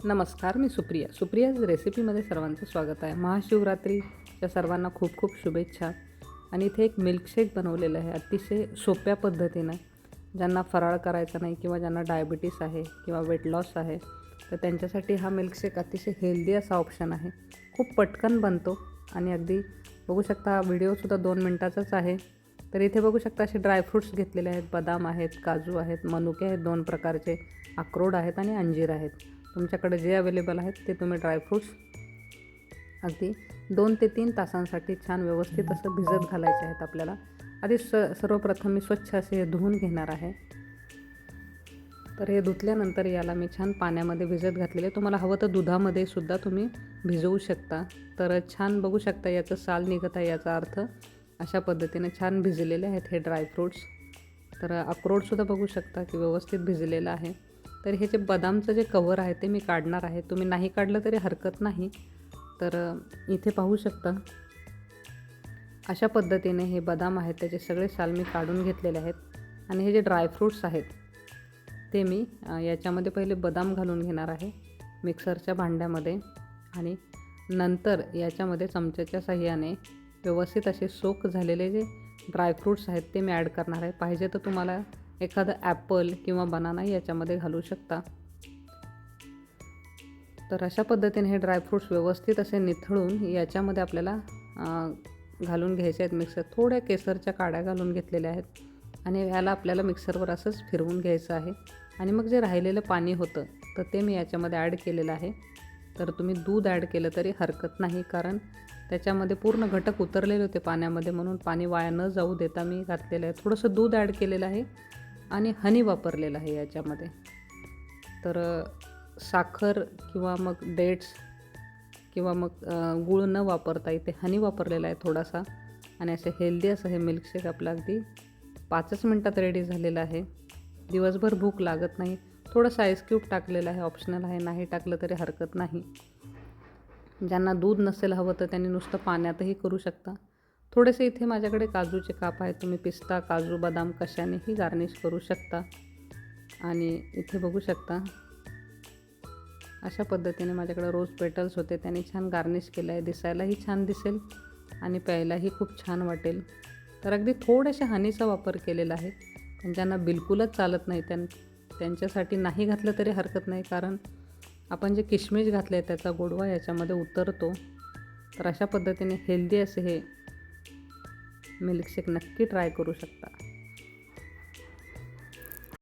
नमस्कार, मी सुप्रियाज रेसिपीमध्ये सर्वांचं स्वागत आहे. महाशिवरात्रीच्या सर्वांना खूप खूप शुभेच्छा. आणि इथे एक मिल्कशेक बनवलेलं आहे अतिशय सोप्या पद्धतीनं. ज्यांना फराळ करायचा नाही किंवा ज्यांना डायबिटीस आहे किंवा वेट लॉस आहे, तर त्यांच्यासाठी हा मिल्कशेक अतिशय हेल्दी असा ऑप्शन आहे. खूप पटकन बनतो आणि अगदी बघू शकता, हा व्हिडिओसुद्धा 2 मिनटाचाच आहे. तर इथे बघू शकता असे ड्रायफ्रूट्स घेतलेले आहेत. बदाम आहेत, काजू आहेत, मनुके आहेत 2 प्रकारचे, अक्रोड आहेत आणि अंजीर आहेत. तुमच्याकडे जे अवेलेबल आहेत ते तुम्ही ड्रायफ्रूट्स अगदी 2 ते 3 तासांसाठी छान व्यवस्थित असं भिजत घालायचे आहेत आपल्याला. आधी सर्वप्रथम मी स्वच्छ असे धुवून घेणार आहे. तर हे धुतल्यानंतर याला मी छान पाण्यामध्ये भिजत घातलेले. तुम्हाला हवं तर दुधामध्ये सुद्धा तुम्ही भिजवू शकता. तर छान बघू शकता याचं साल निघत आहे, याचा अर्थ अशा पद्धतीने छान भिजलेले आहेत हे ड्रायफ्रूट्स. तर अक्रोडसुद्धा बघू शकता की व्यवस्थित भिजलेलं आहे. तर हे जे बदामचं जे कव्हर आहे ते मी काढणार आहे. तुम्ही नाही काढलं तरी हरकत नाही. तर इथे पाहू शकता अशा पद्धतीने हे बदाम आहेत त्याचे सगळे साल मी काढून घेतलेले आहेत. आणि हे जे ड्रायफ्रूट्स आहेत ते मी याच्यामध्ये पहिले बदाम घालून घेणार आहे मिक्सरच्या भांड्यामध्ये. आणि नंतर याच्यामध्ये चमच्याच्या साहाय्याने व्यवस्थित असे सोक झालेले जे ड्रायफ्रूट्स आहेत ते मी ॲड करणार आहे. पाहिजे तर तुम्हाला एखादं ॲपल किंवा बनाना याच्यामध्ये घालू शकता. तर अशा पद्धतीने हे ड्रायफ्रूट्स व्यवस्थित असे निथळून याच्यामध्ये आपल्याला घालून घ्यायचे आहेत मिक्सर. थोड्या केसरच्या काड्या घालून घेतलेल्या आहेत आणि याला आपल्याला मिक्सरवर असंच फिरवून घ्यायचं आहे. आणि मग जे राहिलेलं पाणी होतं तर ते मी याच्यामध्ये ॲड केलेलं आहे. तर तुम्ही दूध ॲड केलं तरी हरकत नाही, कारण त्याच्यामध्ये पूर्ण घटक उतरलेले होते पाण्यामध्ये, म्हणून पाणी वाया न जाऊ देता मी घातलेलं आहे. थोडंसं दूध ॲड केलेलं आहे आणि हनी वापरलेलं आहे याच्यामध्ये. तर साखर किंवा मग डेट्स किंवा मग गूळ न वापरता इथे हनी वापरलेला आहे थोडासा. आणि असे हेल्दी असं हे मिल्कशेक आपलं अगदी 5च मिनटात रेडी झालेलं आहे. दिवसभर भूक लागत नाही. थोडंसं आईस क्यूब टाकलेलं आहे, ऑप्शनल आहे, नाही टाकलं तरी हरकत नाही. ज्यांना दूध नसेल हवं तर त्यांनी नुसतं पाण्यातही करू शकता. थोडेसे इथे माझ्याकडे काजूचे काप आहेत. तुम्ही पिस्ता, काजू, बदाम कशानेही गार्निश करू शकता. आणि इथे बघू शकता अशा पद्धतीने माझ्याकडे रोज पेटल्स होते, त्यांनी छान गार्निश केलं आहे. दिसायलाही छान दिसेल आणि प्यायलाही खूप छान वाटेल. तर अगदी थोड्याशा हनीचा वापर केलेला आहे. पण ज्यांना बिलकुलच चालत नाही त्यांच्यासाठी नाही घातलं तरी हरकत नाही, कारण आपण जे किशमिश घातले आहे त्याचा गोडवा याच्यामध्ये उतरतो. तर अशा पद्धतीने हेल्दी असे हे मिल्कशेक नक्की ट्राय करू शकता.